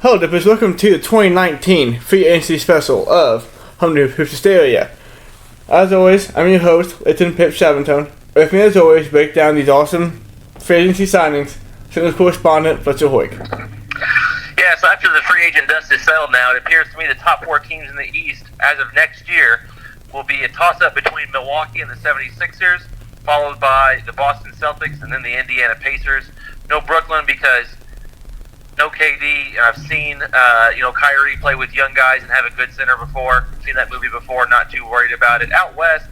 Hello, Dippers. Welcome to the 2019 Free Agency Special of Humpday with Hysteria. As always, I'm your host, Lieutenant Pip Shaventone. With me, as always, break down these awesome free agency signings. Signals correspondent, Fletcher Hoyk. Yeah, so after the free agent dust is settled now, it appears to me the top four teams in the East as of next year will be a toss-up between Milwaukee and the 76ers, followed by the Boston Celtics and then the Indiana Pacers. No Brooklyn because no KD. I've seen Kyrie play with young guys and have a good center before. Seen that movie before, not too worried about it. Out West,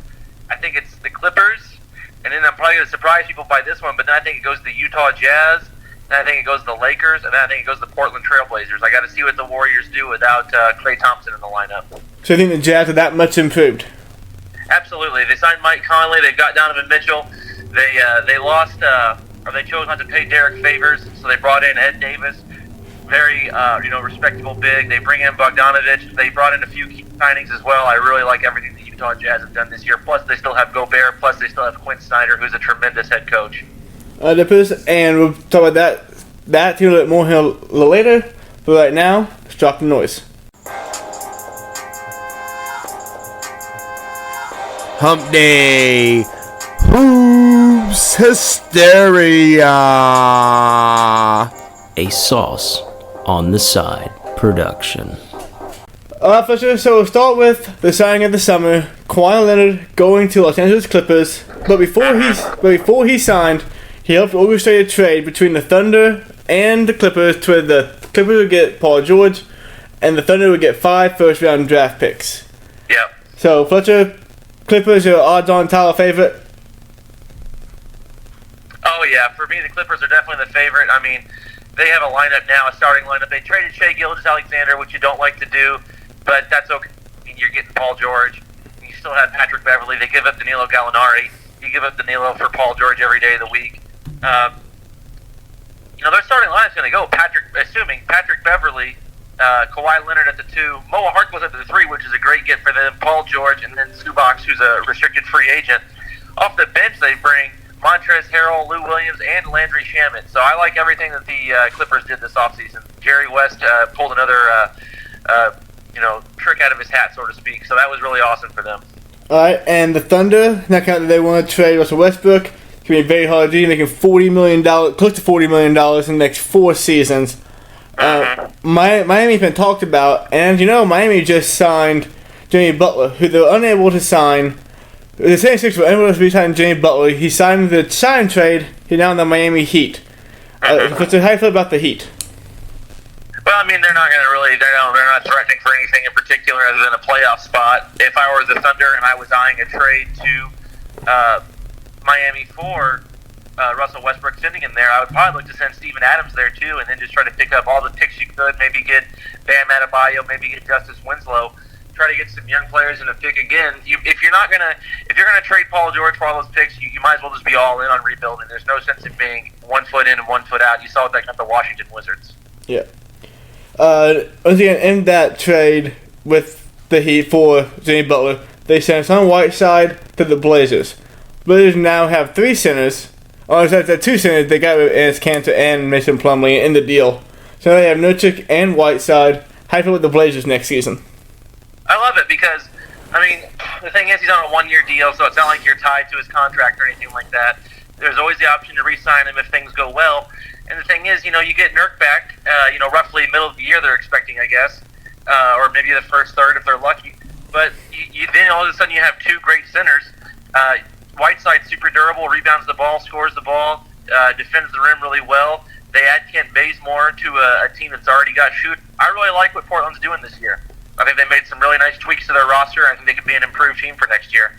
I think it's the Clippers, and then I'm probably going to surprise people by this one, but then I think it goes to the Utah Jazz, then I think it goes to the Lakers, and then I think it goes to the Portland Trailblazers. I got to see what the Warriors do without Klay Thompson in the lineup. So you think the Jazz are that much improved? Absolutely. They signed Mike Conley. They've got Donovan Mitchell. They lost, or they chose not to pay Derek Favors, so they brought in Ed Davis. Very, respectable big. They bring in Bogdanovich. They brought in a few key signings as well. I really like everything the Utah Jazz have done this year. Plus, they still have Gobert. Plus, they still have Quinn Snyder, who's a tremendous head coach. And we'll talk about that team a little bit more here a little later. But right now, let's drop the noise. Humpday. Hoops Hysteria. A Sauce on the Side production. Fletcher, so we'll start with the signing of the summer. Kawhi Leonard going to Los Angeles Clippers. But before he signed, he helped orchestrate a trade between the Thunder and the Clippers to where the Clippers would get Paul George and the Thunder would get 5 first-round draft picks. Yep. So, Fletcher, Clippers are odds-on title favorite. Oh, yeah. For me, the Clippers are definitely the favorite. I mean, they have a lineup now, a starting lineup. They traded Shai Gilgeous-Alexander, which you don't like to do, but that's okay. I mean, you're getting Paul George. You still have Patrick Beverley. They give up Danilo Gallinari. You give up Danilo for Paul George every day of the week. Their starting lineup's going to go assuming Patrick Beverley, Kawhi Leonard at the 2, Moa Harkless at the 3, which is a great get for them, Paul George, and then Zubac, who's a restricted free agent. Off the bench, they bring Montrezl Harrell, Lou Williams, and Landry Shamet. So I like everything that the Clippers did this offseason. Jerry West pulled another, trick out of his hat, so to speak. So that was really awesome for them. All right, and the Thunder, now that they want to trade Russell Westbrook, it's going to be very hard to do, making $40 million, close to $40 million in the next 4 seasons. Miami's been talked about, and Miami just signed Jimmy Butler, who they were unable to sign. The 76ers were unable to sign Jimmy Butler. He signed the sign trade. He's now in the Miami Heat. What's how do you feel about the Heat? Well, I mean, they're not threatening for anything in particular other than a playoff spot. If I were the Thunder and I was eyeing a trade to Miami for Russell Westbrook sending him there, I would probably look to send Steven Adams there too, and then just try to pick up all the picks you could. Maybe get Bam Adebayo, maybe get Justice Winslow. Try to get some young players in a pick again. If you're gonna trade Paul George for all those picks, you might as well just be all in on rebuilding. There's no sense in being 1 foot in and 1 foot out. You saw what that got the Washington Wizards. Yeah. Once again, in that trade with the Heat for Jimmy Butler, they sent Hassan Whiteside to the Blazers. Blazers now have 3 centers. Oh, instead of 2 centers, they got rid of Enes Kanter and Mason Plumlee in the deal. So they have Nurkic and Whiteside. How do you feel with the Blazers next season? I love it because, I mean, the thing is he's on a 1-year deal, so it's not like you're tied to his contract or anything like that. There's always the option to re-sign him if things go well. And the thing is, you get Nurk back, roughly middle of the year they're expecting, I guess, or maybe the first third if they're lucky. But then all of a sudden you have 2 great centers. Whiteside's super durable, rebounds the ball, scores the ball, defends the rim really well. They add Kent Bazemore to a team that's already got shoot. I really like what Portland's doing this year. I think they made some really nice tweaks to their roster. I think they could be an improved team for next year.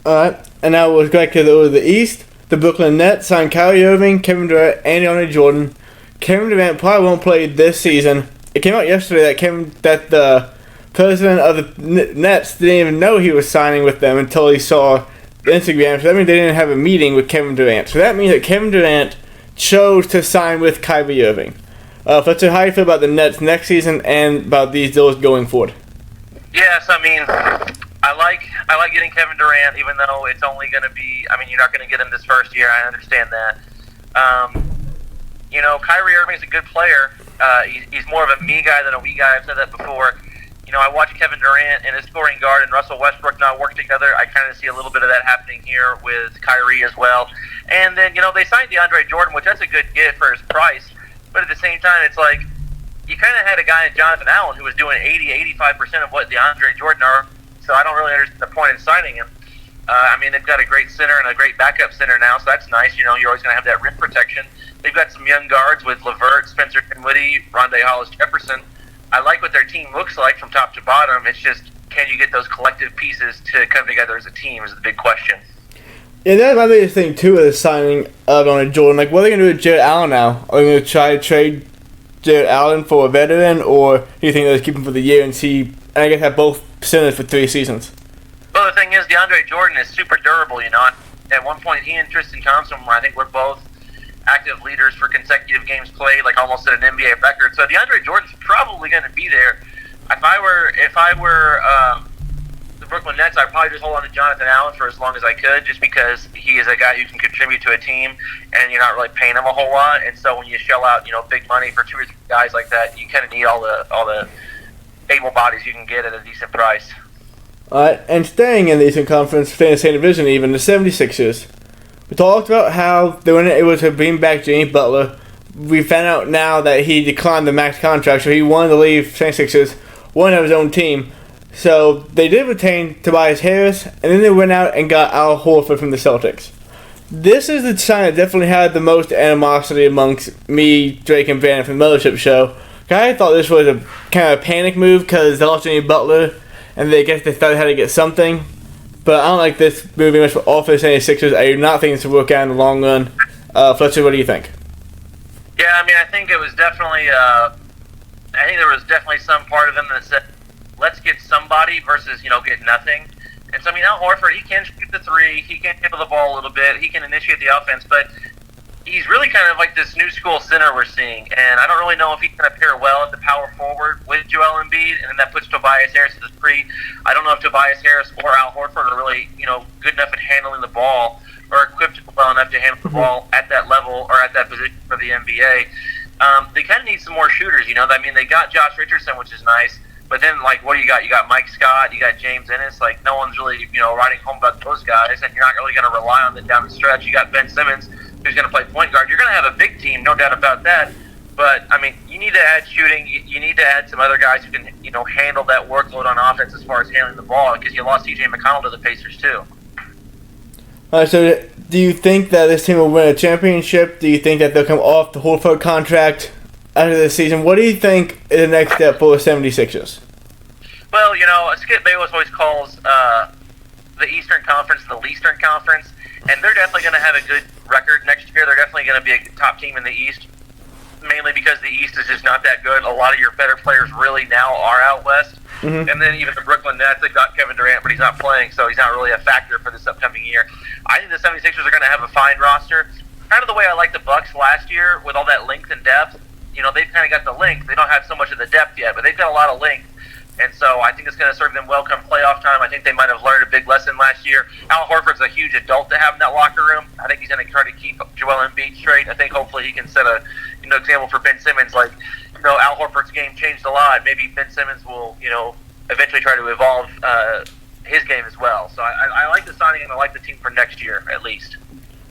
All right, and now we'll go back to the East. The Brooklyn Nets signed Kyrie Irving, Kevin Durant, and DeAndre Jordan. Kevin Durant probably won't play this season. It came out yesterday that the president of the Nets didn't even know he was signing with them until he saw Instagram. So that means they didn't have a meeting with Kevin Durant. So that means that Kevin Durant chose to sign with Kyrie Irving. Fletcher, how do you feel about the Nets next season and about these deals going forward? Yes, I mean, I like getting Kevin Durant, even though it's only going to be. I mean, you're not going to get him this first year. I understand that. Kyrie Irving's a good player. He's more of a me guy than a we guy. I've said that before. I watched Kevin Durant and his scoring guard and Russell Westbrook not work together. I kind of see a little bit of that happening here with Kyrie as well. And then, they signed DeAndre Jordan, which that's a good get for his price. But at the same time, it's like you kind of had a guy in Jonathan Allen who was doing 85% of what DeAndre Jordan are. So I don't really understand the point in signing him. They've got a great center and a great backup center now, so that's nice. You're always going to have that rim protection. They've got some young guards with LeVert, Spencer Dinwiddie, Rondé Hollis-Jefferson. I like what their team looks like from top to bottom. It's just, can you get those collective pieces to come together as a team is the big question. Yeah, that might be the thing, too, with the signing of on Jordan. Like, what are they going to do with Jared Allen now? Are they going to try to trade Jared Allen for a veteran, or do you think they'll just keep him for the year and I guess have both centers for 3 seasons? Well, the thing is, DeAndre Jordan is super durable, At one point, he and Tristan Thompson, I think, were both active leaders for consecutive games played, like almost at an NBA record. So DeAndre Jordan's probably going to be there. If I were the Brooklyn Nets, I'd probably just hold on to Jonathan Allen for as long as I could, just because he is a guy who can contribute to a team, and you're not really paying him a whole lot. And so when you shell out, big money for 2 or 3 guys like that, you kind of need all the able bodies you can get at a decent price. All right, and staying in the Eastern Conference, staying in the same division even, the 76ers. We talked about how they weren't able to bring back Jimmy Butler. We found out now that he declined the max contract, so he wanted to leave 76ers, wanted to have his own team. So they did retain Tobias Harris, and then they went out and got Al Horford from the Celtics. This is the sign that definitely had the most animosity amongst me, Drake, and Brandon from the Mothership Show. I thought this was a kind of a panic move because they lost Jimmy Butler, and they thought they had to get something. But I don't like this move very much for all 76ers. I do not think it's to work out in the long run. Fletcher, what do you think? Yeah, I think it was definitely. I think there was definitely some part of them that said, "Let's get somebody," versus get nothing. And so Al Horford, he can shoot the three, he can handle the ball a little bit, he can initiate the offense, but he's really kind of like this new school center we're seeing. And I don't really know if he's going to pair well at the power forward with Joel Embiid, and then that puts Tobias Harris at the three. I don't know if Tobias Harris or Al Horford are really good enough at handling the ball, or equipped well enough to handle the ball at that level or at that position for the NBA. They kind of need some more shooters, they got Josh Richardson, which is nice, but then, what do you got? You got Mike Scott, you got James Ennis. No one's really, riding home about those guys, and you're not really going to rely on them down the stretch. You got Ben Simmons, who's going to play point guard. You're going to have a big team, no doubt about that, but, you need to add shooting. You need to add some other guys who can, handle that workload on offense as far as handling the ball, because you lost TJ McConnell to the Pacers, too. All right, so do you think that this team will win a championship? Do you think that they'll come off the Horford contract after this season? What do you think is the next step for the 76ers? Well, Skip Bayless always calls the Eastern Conference the Leastern Conference, and they're definitely going to have a good record next year. They're definitely going to be a top team in the East, mainly because the East is just not that good. A lot of your better players really now are out West. Mm-hmm. And then even the Brooklyn Nets, they've got Kevin Durant, but he's not playing, so he's not really a factor for this upcoming year. I think the 76ers are going to have a fine roster. Kind of the way I liked the Bucks last year with all that length and depth. They've kind of got the length. They don't have so much of the depth yet, but they've got a lot of length. And so I think it's going to serve them well come playoff time. I think they might have learned a big lesson last year. Al Horford's a huge adult to have in that locker room. I think he's going to try to keep Joel Embiid straight. I think hopefully he can set a example for Ben Simmons. Al Horford's game changed a lot. Maybe Ben Simmons will, eventually try to evolve his game as well. So I like the signing, and I like the team for next year at least.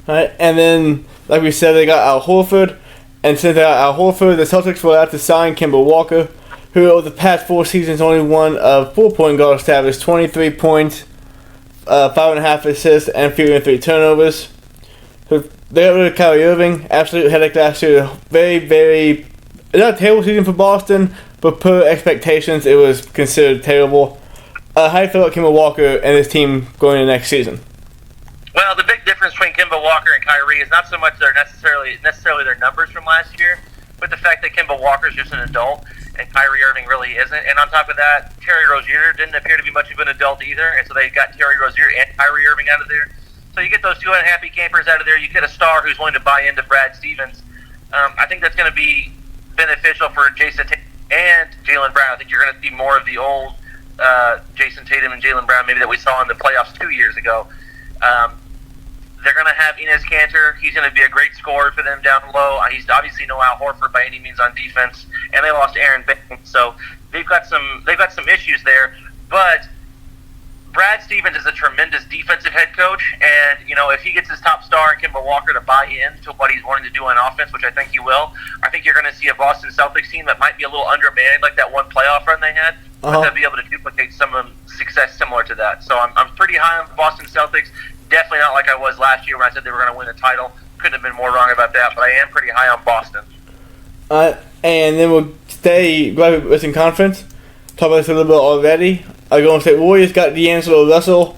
All right, and then, like we said, they got Al Horford. And since they got Al Horford, the Celtics will have to sign Kemba Walker, who over the past 4 seasons only won a 4-point guard status, 23 points, 5.5 assists, and 3 turnovers. They got rid of Kyrie Irving, absolute headache last year. Very, very, not a terrible season for Boston, but per expectations, it was considered terrible. How do you feel about Kemba Walker and his team going into next season? Well, the big difference between Kemba Walker and Kyrie is not so much their necessarily their numbers from last year, but the fact that Kemba Walker is just an adult and Kyrie Irving really isn't. And on top of that, Terry Rozier didn't appear to be much of an adult either, and so they got Terry Rozier and Kyrie Irving out of there. So you get those two unhappy campers out of there. You get a star who's willing to buy into Brad Stevens. I think that's going to be beneficial for Jason Tatum and Jaylen Brown. I think you're going to see more of the old Jason Tatum and Jaylen Brown maybe that we saw in the playoffs 2 years ago. they're going to have Enes Kanter. He's going to be a great scorer for them down low. He's obviously no Al Horford by any means on defense, and they lost Aaron Baines, so they've got some issues there. But Brad Stevens is a tremendous defensive head coach, and if he gets his top star and Kemba Walker to buy in to what he's wanting to do on offense, which I think he will, I think you're going to see a Boston Celtics team that might be a little undermanned, like that one playoff run they had, but they'll be able to duplicate some of success similar to that. So I'm pretty high on Boston Celtics. Definitely not like I was last year when I said they were going to win the title. Couldn't have been more wrong about that, but I am pretty high on Boston. And then we'll stay Western Conference. Talk about this a little bit already. Golden State Warriors got D'Angelo Russell.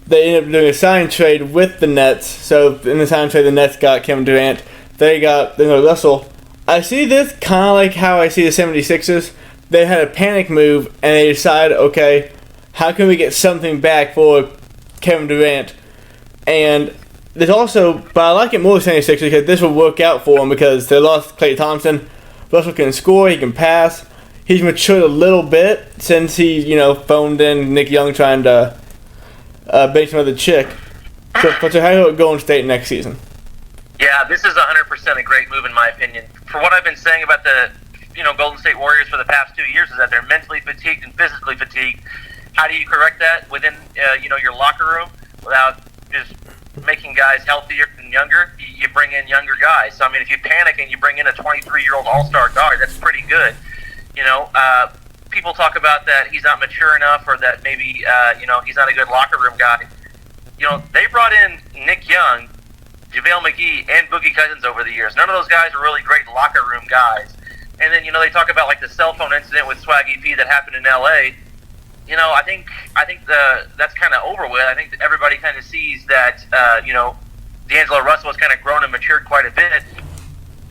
They ended up doing a sign trade with the Nets. So in the sign trade, the Nets got Kevin Durant. They got Russell. I see this kind of like how I see the 76ers. They had a panic move, and they decided, okay, how can we get something back for Kevin Durant? And there's also, but I like it more than 76ers because this will work out for them because they lost Klay Thompson. Russell can score, he can pass. He's matured a little bit since he, phoned in Nick Young trying to bait some other chick. So how do you go Golden State next season? Yeah, this is 100% a great move in my opinion. For what I've been saying about the Golden State Warriors for the past 2 years is that they're mentally fatigued and physically fatigued. How do you correct that within your locker room without just making guys healthier and younger? You bring in younger guys. So I mean, if you panic and you bring in a 23-year-old all-star guard, that's pretty good. People talk about that he's not mature enough or that maybe, he's not a good locker room guy. They brought in Nick Young, JaVale McGee, and Boogie Cousins over the years. None of those guys are really great locker room guys. And then, they talk about like the cell phone incident with Swaggy P that happened in L.A. I think that's kind of over with. I think that everybody kind of sees that, D'Angelo Russell has kind of grown and matured quite a bit.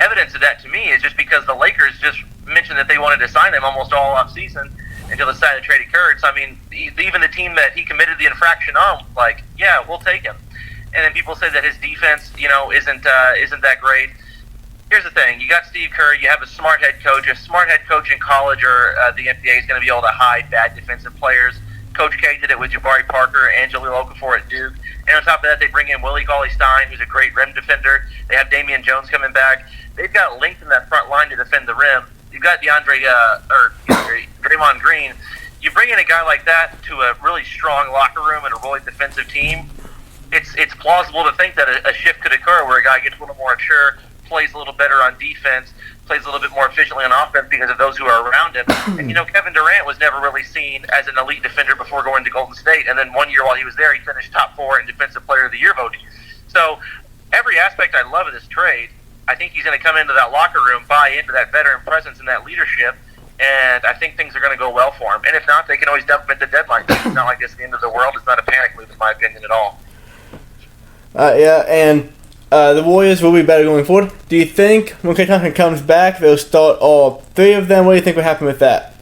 Evidence of that to me is just because the Lakers just mentioned that they wanted to sign him almost all off season until the sign of trade occurred. So I mean, even the team that he committed the infraction on, like, yeah, we'll take him. And then people say that his defense, isn't that great. Here's the thing: you got Steve Kerr, you have a smart head coach. A smart head coach in college or the NBA is going to be able to hide bad defensive players. Coach K did it with Jabari Parker and Jaleel Okafor at Duke. And on top of that, they bring in Willie Cauley-Stein, who's a great rim defender. They have Damian Jones coming back. They've got length in that front line to defend the rim. You've got Draymond Green. You bring in a guy like that to a really strong locker room and a really defensive team. It's plausible to think that a shift could occur where a guy gets a little more mature, plays a little better on defense, plays a little bit more efficiently on offense because of those who are around him. And, Kevin Durant was never really seen as an elite defender before going to Golden State. And then one year while he was there, he finished top 4 in Defensive Player of the Year voting. So every aspect I love of this trade. I think he's going to come into that locker room, buy into that veteran presence and that leadership, and I think things are going to go well for him. And if not, they can always dump him at the deadline. It's not like this is the end of the world. It's not a panic move, in my opinion, at all. The Warriors will be better going forward. Do you think when Klay Thompson comes back, they'll start all 3 of them? What do you think will happen with that?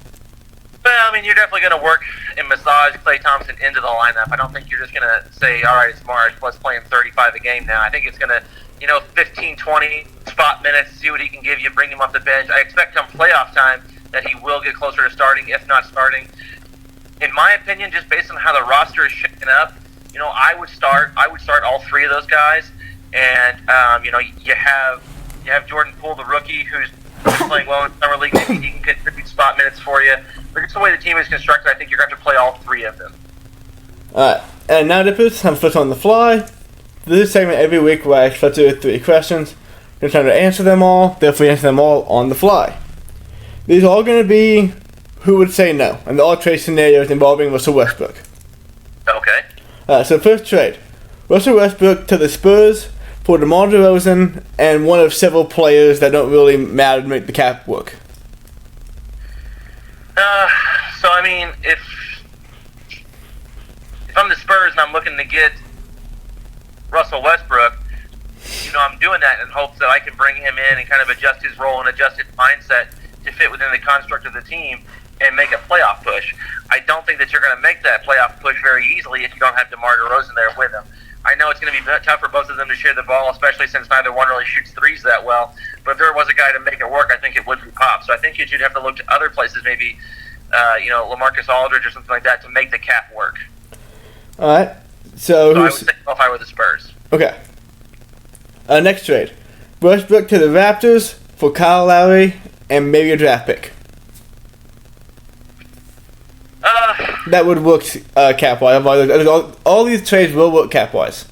Well, I mean, you're definitely going to work and massage Klay Thompson into the lineup. I don't think you're just going to say, all right, it's March, let's play him 35 a game now. I think it's going to, 15, 20 spot minutes, see what he can give you, bring him off the bench. I expect come playoff time that he will get closer to starting, if not starting. In my opinion, just based on how the roster is shaking up, I would start all 3 of those guys. And, you have Jordan Poole, the rookie, who's playing well in Summer League. Maybe he can contribute spot minutes for you. But just the way the team is constructed, I think you're going to have to play all 3 of them. All right. And now to put some foot on the fly. This is a segment every week where I expect you with 3 questions. You're trying to answer them all. Therefore, answer them all on the fly. These are all going to be who would say no, and they're all trade scenarios involving Russell Westbrook. Okay. So first trade. Russell Westbrook to the Spurs for DeMar DeRozan and one of several players that don't really matter to make the cap work. So, I mean, if I'm the Spurs and I'm looking to get Russell Westbrook, I'm doing that in hopes that I can bring him in and kind of adjust his role and adjust his mindset to fit within the construct of the team and make a playoff push. I don't think that you're going to make that playoff push very easily if you don't have DeMar DeRozan there with him. I know it's going to be tough for both of them to share the ball, especially since neither one really shoots threes that well. But if there was a guy to make it work, I think it would be Pop. So I think you'd have to look to other places, maybe LaMarcus Aldridge or something like that, to make the cap work. All right. So I would say if I were the Spurs. Okay. Next trade. Westbrook to the Raptors for Kyle Lowry and maybe a draft pick. That would work cap-wise. All these trades will work cap-wise.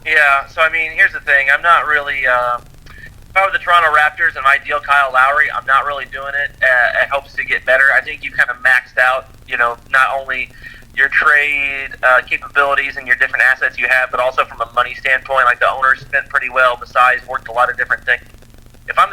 Yeah, so I mean, here's the thing. I'm not really... if I were the Toronto Raptors and ideal Kyle Lowry, I'm not really doing it. It helps to get better. I think you kind of maxed out, not only your trade capabilities and your different assets you have, but also from a money standpoint. Like, the owners spent pretty well. Besides, worked a lot of different things. If I'm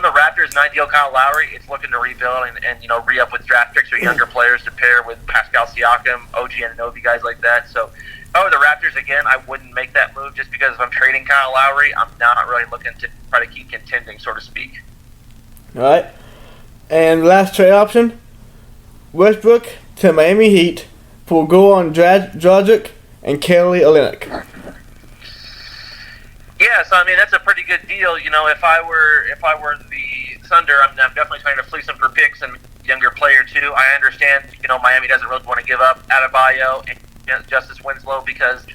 the Raptors and ideal Kyle Lowry, it's looking to rebuild and re-up with draft picks or younger players to pair with Pascal Siakam, OG Anunoby, guys like that. So if I were the Raptors again, I wouldn't make that move just because if I'm trading Kyle Lowry, I'm not really looking to try to keep contending, so to speak. All right. And last trade option, Westbrook to Miami Heat for Goran Dragic and Kelly Olynyk. Yeah, so I mean that's a pretty good deal. If I were the Thunder, I'm definitely trying to fleece them for picks and younger player too. I understand, Miami doesn't really want to give up Adebayo and Justice Winslow because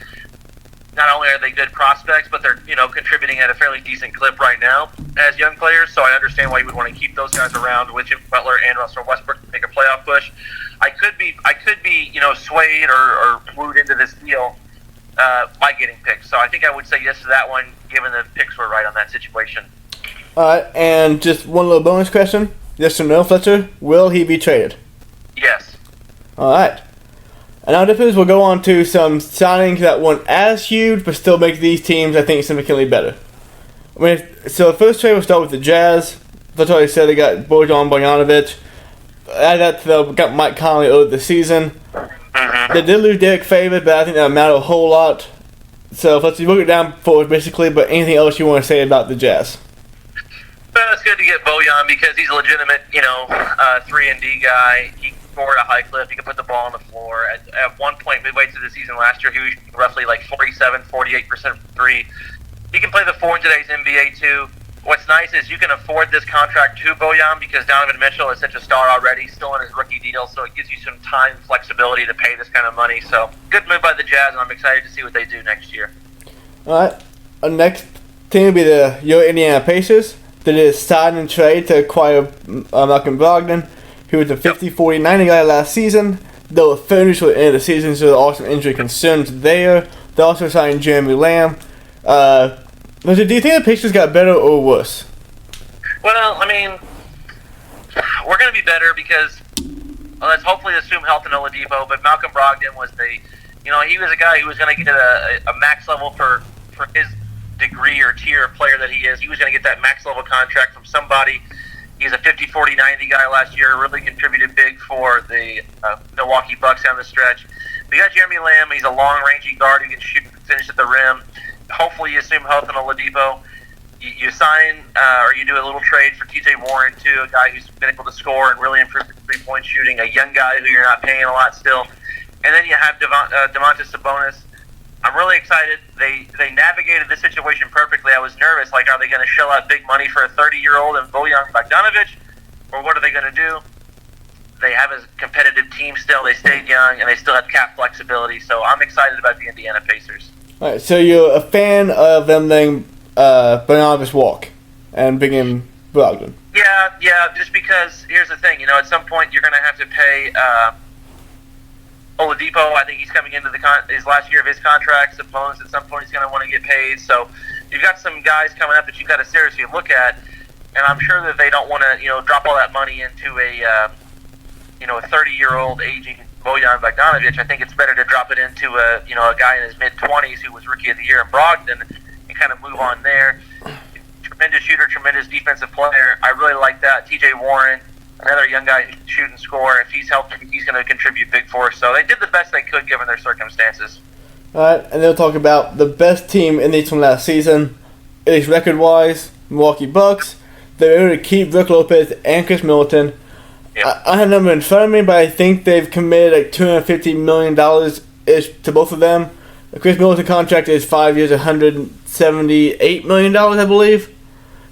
not only are they good prospects, but they're contributing at a fairly decent clip right now as young players. So I understand why you would want to keep those guys around with Jimmy Butler and Russell Westbrook to make a playoff push. I could be swayed or wooed into this deal by getting picks. So I think I would say yes to that one, given the picks were right on that situation. All right, and just one little bonus question: yes or no, Fletcher? Will he be traded? Yes. All right. And now difference, we'll go on to some signings that weren't as huge, but still make these teams, I think, significantly better. So the first trade will start with the Jazz. That's what I said. They got Bojan Bogdanovic. Add that to they got Mike Conley over the season. They did lose Derek Favors, but I think that mattered a whole lot. So let's look it down forward, basically. But anything else you want to say about the Jazz? Well, it's good to get Bojan because he's a legitimate, 3-and-D guy. He can score at a high clip. He can put the ball on the floor. At one point, midway through the season last year, he was roughly like 48% from three. He can play the four in today's NBA, too. What's nice is you can afford this contract to Bojan because Donovan Mitchell is such a star already, still on his rookie deal, so it gives you some time flexibility to pay this kind of money. So, good move by the Jazz, and I'm excited to see what they do next year. All right. Our next team will be your Indiana Pacers. They did a sign and trade to acquire Malcolm Brogdon, who was a 50-40-90 guy last season. They were finished with the end of the season, so there are some injury concerns there. They also signed Jeremy Lamb. Do you think the Pacers got better or worse? Well, I mean, we're going to be better because let's hopefully assume health in Oladipo, but Malcolm Brogdon was he was a guy who was going to get a max level for his degree or tier of player that he is. He was going to get that max level contract from somebody. He's a 50-40-90 guy last year, really contributed big for the Milwaukee Bucks down the stretch. We got Jeremy Lamb. He's a long, rangy guard who can shoot and finish at the rim. Hopefully you assume health in Oladipo. You sign or you do a little trade for TJ Warren, too, a guy who's been able to score and really improve his three-point shooting, a young guy who you're not paying a lot still. And then you have Domantas Sabonis. I'm really excited. They navigated this situation perfectly. I was nervous, like, are they going to shell out big money for a 30-year-old and Bojan Bogdanovic, or what are they going to do? They have a competitive team still. They stayed young, and they still have cap flexibility. So I'm excited about the Indiana Pacers. All right, so you're a fan of them letting Bogdanovic walk and bring in Brogdon. Yeah, just because, here's the thing, at some point you're going to have to pay Oladipo. I think he's coming into his last year of his contract. Sabonis at some point he's going to want to get paid. So you've got some guys coming up that you've got to seriously look at, and I'm sure that they don't want to, drop all that money into a 30-year-old aging Bojan Bogdanovic. I think it's better to drop it into a guy in his mid-20s who was Rookie of the Year in Brogdon and kind of move on there. Tremendous shooter, tremendous defensive player. I really like that. TJ Warren, another young guy who can shoot and score. If he's healthy, he's going to contribute big for us. So they did the best they could given their circumstances. All right, and they'll talk about the best team in each from last season. At least record-wise, Milwaukee Bucks. They were able to keep Brook Lopez and Chris Middleton. Yep. I have a number in front of me, but I think they've committed like $250 million to both of them. The Chris Middleton contract is 5 years, $178 million, I believe.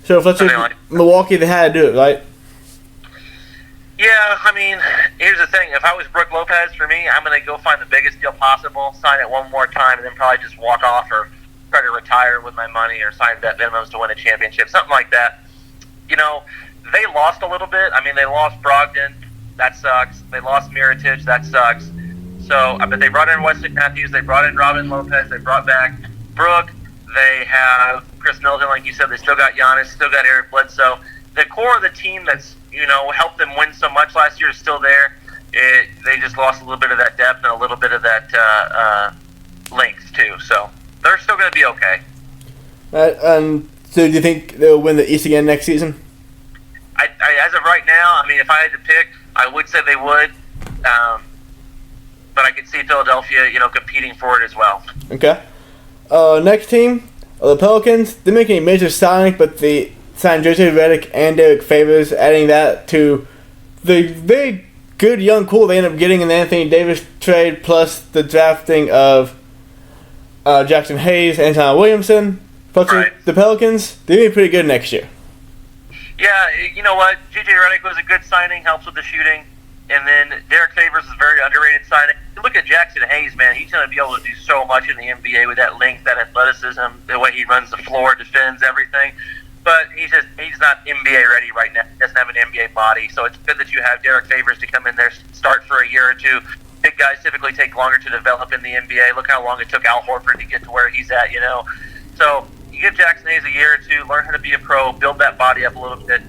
So if let's say Milwaukee, they had to do it, right? Yeah, I mean, here's the thing. If I was Brook Lopez, for me, I'm going to go find the biggest deal possible, sign it one more time, and then probably just walk off or try to retire with my money or sign vet minimums to win a championship, something like that. They lost a little bit. I mean, they lost Brogdon. That sucks. They lost Mirotic. That sucks. So, but they brought in Wesley Matthews. They brought in Robin Lopez. They brought back Brooke. They have Chris Middleton, like you said. They still got Giannis. Still got Eric Bledsoe. The core of the team that's, helped them win so much last year is still there. They just lost a little bit of that depth and a little bit of that length, too. So, they're still going to be okay. So do you think they'll win the East again next season? I as of right now, I mean, if I had to pick, I would say they would. But I could see Philadelphia, competing for it as well. Okay. Next team, the Pelicans. They're making a major signing, but they signed J.J. Redick and Derek Favors, adding that to the very good young core they ended up getting in the Anthony Davis trade, plus the drafting of Jackson Hayes and Zion Williamson. Plus the Pelicans, they're going to be pretty good next year. Yeah, you know what? J.J. Redick was a good signing, helps with the shooting. And then Derek Favors is a very underrated signing. Look at Jackson Hayes, man. He's going to be able to do so much in the NBA with that length, that athleticism, the way he runs the floor, defends, everything. But he's not NBA ready right now. He doesn't have an NBA body. So it's good that you have Derek Favors to come in there, start for a year or two. Big guys typically take longer to develop in the NBA. Look how long it took Al Horford to get to where he's at, So you give Jackson Hayes a year or two, learn how to be a pro, build that body up a little bit.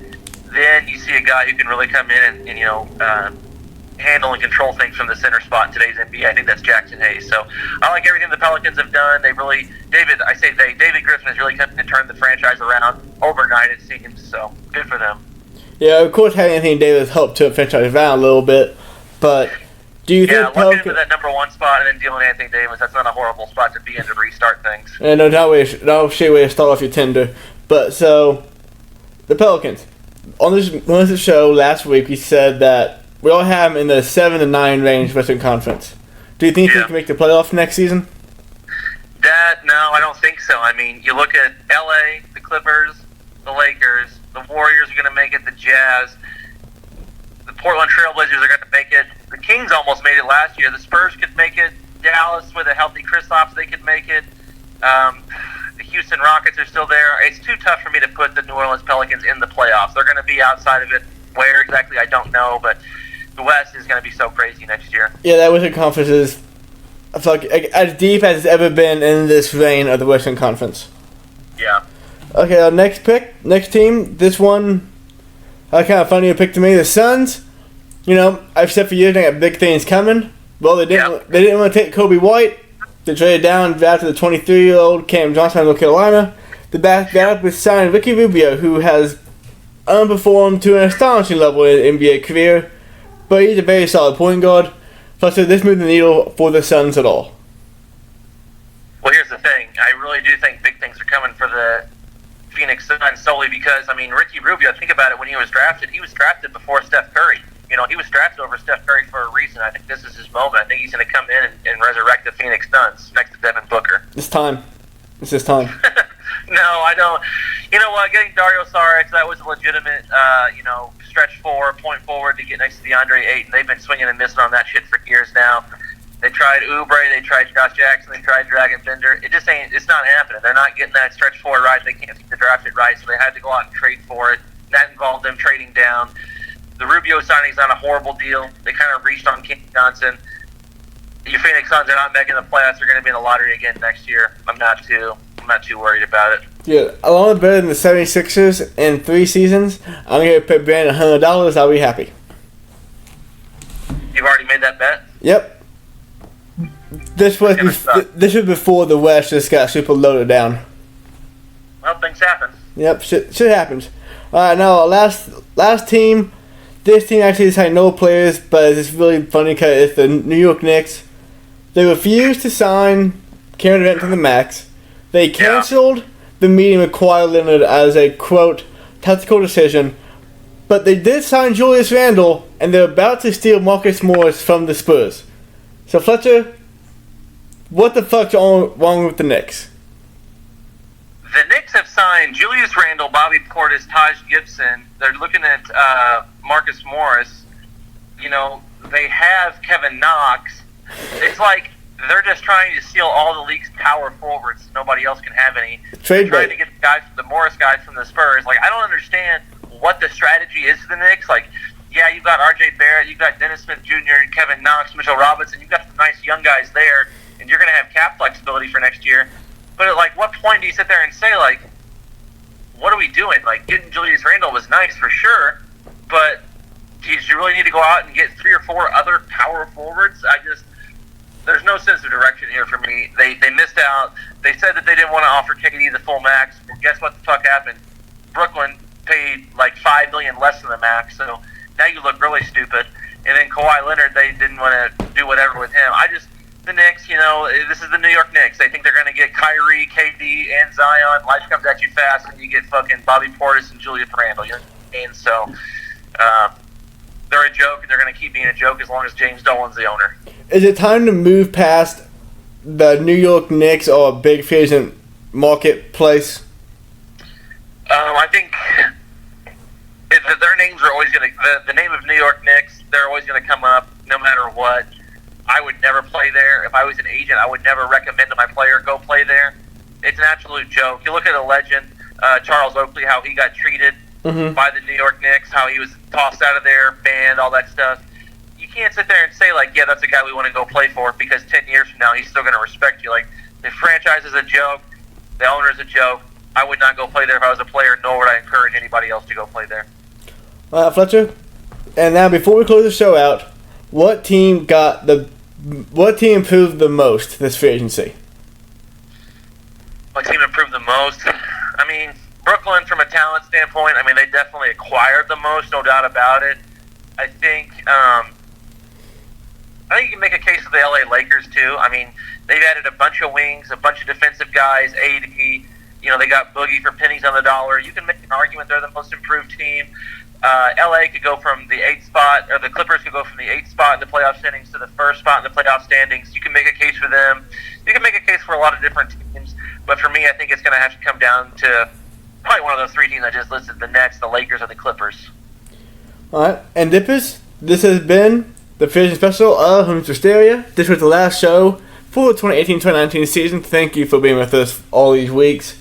Then you see a guy who can really come in and handle and control things from the center spot in today's NBA. I think that's Jackson Hayes. So I like everything the Pelicans have done. David Griffin has really come in and turned the franchise around overnight, it seems. So good for them. Yeah, of course, having Anthony Davis helped to franchise around a little bit, but do you think looking into that number one spot and then dealing with Anthony Davis, that's not a horrible spot to be in to restart things. Yeah, no shitty way to start off your tender. But so the Pelicans. On this show last week, we said that we all have them in the 7 to 9 range Western Conference. Do you think they can make the playoffs next season? No, I don't think so. I mean, you look at LA, the Clippers, the Lakers, the Warriors are going to make it, the Jazz, the Portland Trailblazers are going to make it. The Kings almost made it last year. The Spurs could make it. Dallas, with a healthy Kristaps, they could make it. The Houston Rockets are still there. It's too tough for me to put the New Orleans Pelicans in the playoffs. They're going to be outside of it. Where exactly, I don't know, but the West is going to be so crazy next year. Yeah, that Western Conference is as deep as it's ever been in this reign of the Western Conference. Yeah. Okay, our next team. This one, kind of funny to pick to me. The Suns. I've said for years they got big things coming. Well, they didn't. They didn't want to take Kobe White. They traded down after the 23-year-old Cam Johnson out of North Carolina. They backed that up with signing Ricky Rubio, who has underperformed to an astonishing level in his NBA career, but he's a very solid point guard. Plus, this moved the needle for the Suns at all. Well, here's the thing. I really do think big things are coming for the Phoenix Suns solely because, Ricky Rubio, think about it, when he was drafted before Steph Curry. He was drafted over Steph Curry for a reason. I think this is his moment. I think he's going to come in and resurrect the Phoenix Suns next to Devin Booker. It's time. It's his time. No, I don't. You know what? Getting Dario Saric, that was a legitimate, stretch point forward to get next to DeAndre Ayton. They've been swinging and missing on that shit for years now. They tried Oubre, they tried Josh Jackson, they tried Dragon Bender. It's not happening. They're not getting that stretch four right. They can't seem to draft it right, so they had to go out and trade for it. That involved them trading down. The Rubio signing's not a horrible deal. They kind of reached on Cam Johnson. Your Phoenix Suns are not making the playoffs. They're going to be in the lottery again next year. I'm not too worried about it. Yeah, a lot better than the 76ers in 3 seasons. I'm going to pay Brandon $100. I'll be happy. You've already made that bet? Yep. This was before the West just got super loaded down. Well, things happen. Yep, shit happens. All right, now last team. This team actually signed no players, but it's really funny because it's the New York Knicks. They refused to sign Kevin Durant to the max. They canceled the meeting with Kawhi Leonard as a, quote, tactical decision. But they did sign Julius Randle, and they're about to steal Marcus Morris from the Spurs. So, Fletcher, what the fuck's wrong with the Knicks? The Knicks have signed Julius Randle, Bobby Portis, Taj Gibson. They're looking at Marcus Morris. They have Kevin Knox. It's like they're just trying to steal all the league's power forwards. Nobody else can have any. Trade trying bait. to get the guys, the Morris guys from the Spurs. Like, I don't understand what the strategy is to the Knicks. Like, yeah, you've got R.J. Barrett, you've got Dennis Smith Jr., Kevin Knox, Mitchell Robinson. You've got some nice young guys there, and you're going to have cap flexibility for next year. But at, like, what point do you sit there and say, like, what are we doing? Like, getting Julius Randle was nice for sure, but do you really need to go out and get 3 or 4 other power forwards? There's no sense of direction here for me. They missed out. They said that they didn't want to offer KD the full max. Well, guess what the fuck happened? Brooklyn paid like $5 million less than the max, so now you look really stupid. And then Kawhi Leonard, they didn't want to do whatever with him. The Knicks, this is the New York Knicks. They think they're going to get Kyrie, KD, and Zion. Life comes at you fast, and you get fucking Bobby Portis and Julius Randle. And so they're a joke, and they're going to keep being a joke as long as James Dolan's the owner. Is it time to move past the New York Knicks or a big free agent marketplace? I think their names are always going to the name of New York Knicks. They're always going to come up no matter what. I would never play there. If I was an agent, I would never recommend to my player go play there. It's an absolute joke. You look at a legend, Charles Oakley, how he got treated by the New York Knicks, how he was tossed out of there, banned, all that stuff. You can't sit there and say, like, yeah, that's a guy we want to go play for, because 10 years from now, he's still going to respect you. Like, the franchise is a joke. The owner is a joke. I would not go play there if I was a player, nor would I encourage anybody else to go play there. Fletcher, and now before we close the show out, what team improved the most this free agency? What team improved the most? I mean, Brooklyn, from a talent standpoint, they definitely acquired the most, no doubt about it. I think you can make a case for the LA Lakers too. They've added a bunch of wings, a bunch of defensive guys, AD. They got Boogie for pennies on the dollar. You can make an argument they're the most improved team. LA could go from the 8th spot, or the Clippers could go from the 8th spot in the playoff standings to the 1st spot in the playoff standings. You can make a case for them. You can make a case for a lot of different teams. But for me, I think it's going to have to come down to probably one of those 3 teams I just listed: the Nets, the Lakers, or the Clippers. All right, and Dippers, this has been the free agent special of Hysteria. This was the last show for the 2018-2019 season. Thank you for being with us all these weeks.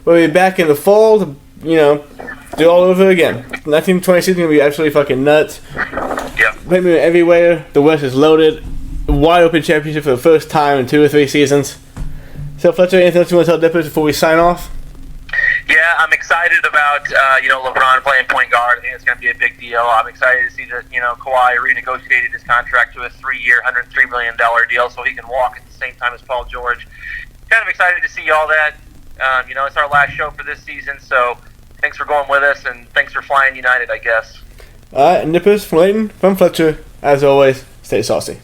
We'll be back in the fall to, do all over again. The 1920 season is going to be absolutely fucking nuts. Yeah. Maybe everywhere. The West is loaded. Wide open championship for the first time in 2 or 3 seasons. So, Fletcher, anything else you want to tell Dippers before we sign off? Yeah, I'm excited about LeBron playing point guard. I think it's going to be a big deal. I'm excited to see that Kawhi renegotiated his contract to a 3-year, $103 million deal, so he can walk at the same time as Paul George. Kind of excited to see all that. It's our last show for this season, so thanks for going with us, and thanks for flying United, I guess. All right, Nippers from Leighton, from Fletcher, as always, stay saucy.